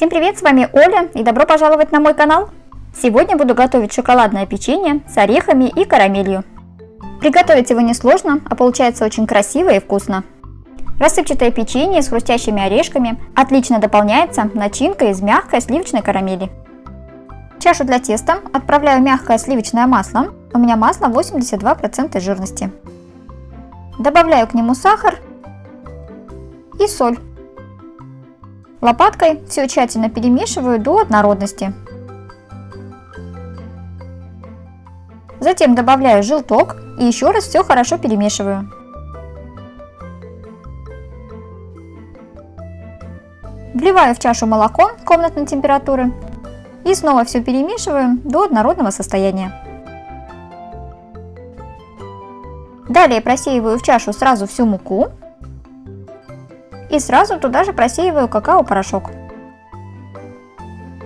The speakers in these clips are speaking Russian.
Всем привет, с вами Оля и добро пожаловать на мой канал. Сегодня буду готовить шоколадное печенье с орехами и карамелью. Приготовить его несложно, а получается очень красиво и вкусно. Рассыпчатое печенье с хрустящими орешками отлично дополняется начинкой из мягкой сливочной карамели. В чашу для теста отправляю мягкое сливочное масло, у меня масло 82% жирности. Добавляю к нему сахар и соль. Лопаткой все тщательно перемешиваю до однородности. Затем добавляю желток и еще раз все хорошо перемешиваю. Вливаю в чашу молоко комнатной температуры и снова все перемешиваю до однородного состояния. Далее просеиваю в чашу сразу всю муку и сразу туда же просеиваю какао-порошок.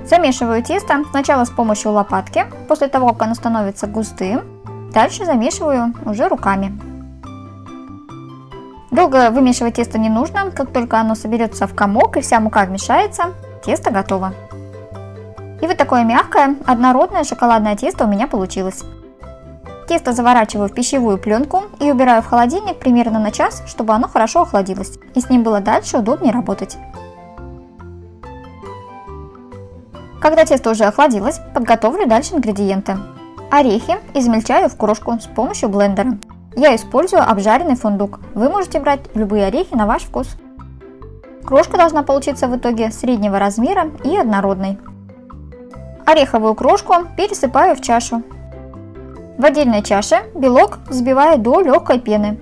Замешиваю тесто сначала с помощью лопатки, после того, как оно становится густым, дальше замешиваю уже руками. Долго вымешивать тесто не нужно, как только оно соберется в комок и вся мука вмешается, тесто готово. И вот такое мягкое, однородное шоколадное тесто у меня получилось. Тесто заворачиваю в пищевую пленку и убираю в холодильник примерно на час, чтобы оно хорошо охладилось, и с ним было дальше удобнее работать. Когда тесто уже охладилось, подготовлю дальше ингредиенты. Орехи измельчаю в крошку с помощью блендера. Я использую обжаренный фундук, вы можете брать любые орехи на ваш вкус. Крошка должна получиться в итоге среднего размера и однородной. Ореховую крошку пересыпаю в чашу. В отдельной чаше белок взбиваю до легкой пены.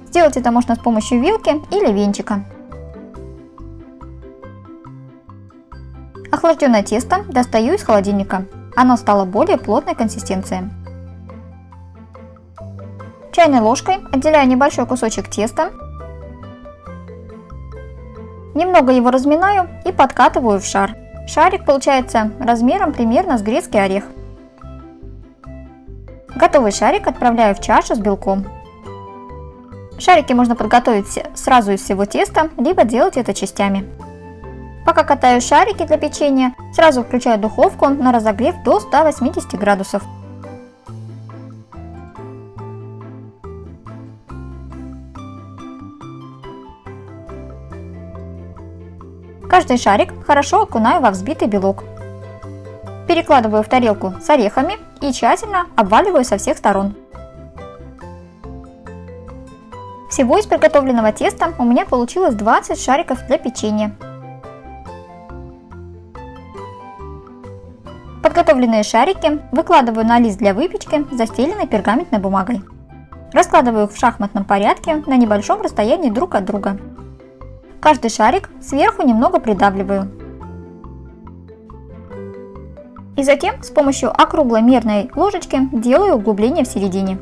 Сделать это можно с помощью вилки или венчика. Охлажденное тесто достаю из холодильника. Оно стало более плотной консистенции. Чайной ложкой отделяю небольшой кусочек теста. Немного его разминаю и подкатываю в шар. Шарик получается размером примерно с грецкий орех. Готовый шарик отправляю в чашу с белком. Шарики можно подготовить сразу из всего теста, либо делать это частями. Пока катаю шарики для печенья, сразу включаю духовку на разогрев до 180 градусов. Каждый шарик хорошо окунаю во взбитый белок. Перекладываю в тарелку с орехами и тщательно обваливаю со всех сторон. Всего из приготовленного теста у меня получилось 20 шариков для печенья. Подготовленные шарики выкладываю на лист для выпечки, застеленный пергаментной бумагой. Раскладываю их в шахматном порядке на небольшом расстоянии друг от друга. Каждый шарик сверху немного придавливаю. И затем с помощью округлой мерной ложечки делаю углубление в середине.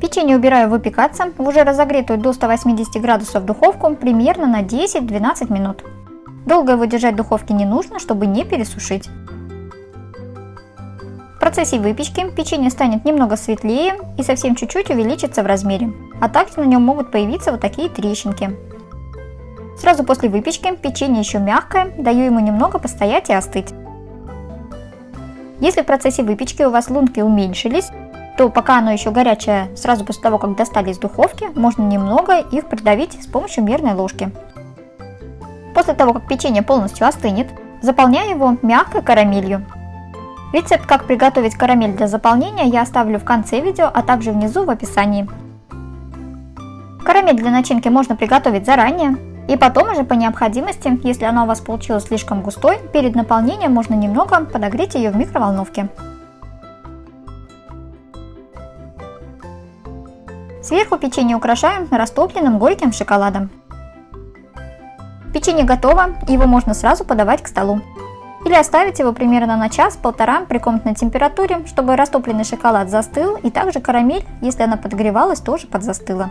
Печенье убираю выпекаться в уже разогретую до 180 градусов духовку примерно на 10-12 минут. Долго его держать в духовке не нужно, чтобы не пересушить. В процессе выпечки печенье станет немного светлее и совсем чуть-чуть увеличится в размере, а также на нем могут появиться вот такие трещинки. Сразу после выпечки печенье еще мягкое, даю ему немного постоять и остыть. Если в процессе выпечки у вас лунки уменьшились, то пока оно еще горячее, сразу после того, как достали из духовки, можно немного их придавить с помощью мерной ложки. После того, как печенье полностью остынет, заполняю его мягкой карамелью. Рецепт, как приготовить карамель для заполнения, я оставлю в конце видео, а также внизу в описании. Карамель для начинки можно приготовить заранее. И потом уже по необходимости, если она у вас получилась слишком густой, перед наполнением можно немного подогреть ее в микроволновке. Сверху печенье украшаем растопленным горьким шоколадом. Печенье готово, его можно сразу подавать к столу. Или оставить его примерно на час-полтора при комнатной температуре, чтобы растопленный шоколад застыл, и также карамель, если она подогревалась, тоже подзастыла.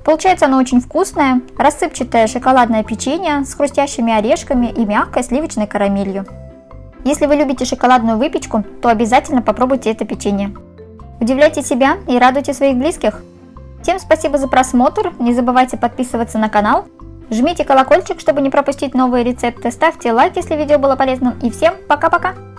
Получается оно очень вкусное, рассыпчатое шоколадное печенье с хрустящими орешками и мягкой сливочной карамелью. Если вы любите шоколадную выпечку, то обязательно попробуйте это печенье. Удивляйте себя и радуйте своих близких. Всем спасибо за просмотр, не забывайте подписываться на канал. Жмите колокольчик, чтобы не пропустить новые рецепты, ставьте лайк, если видео было полезным, и всем пока-пока!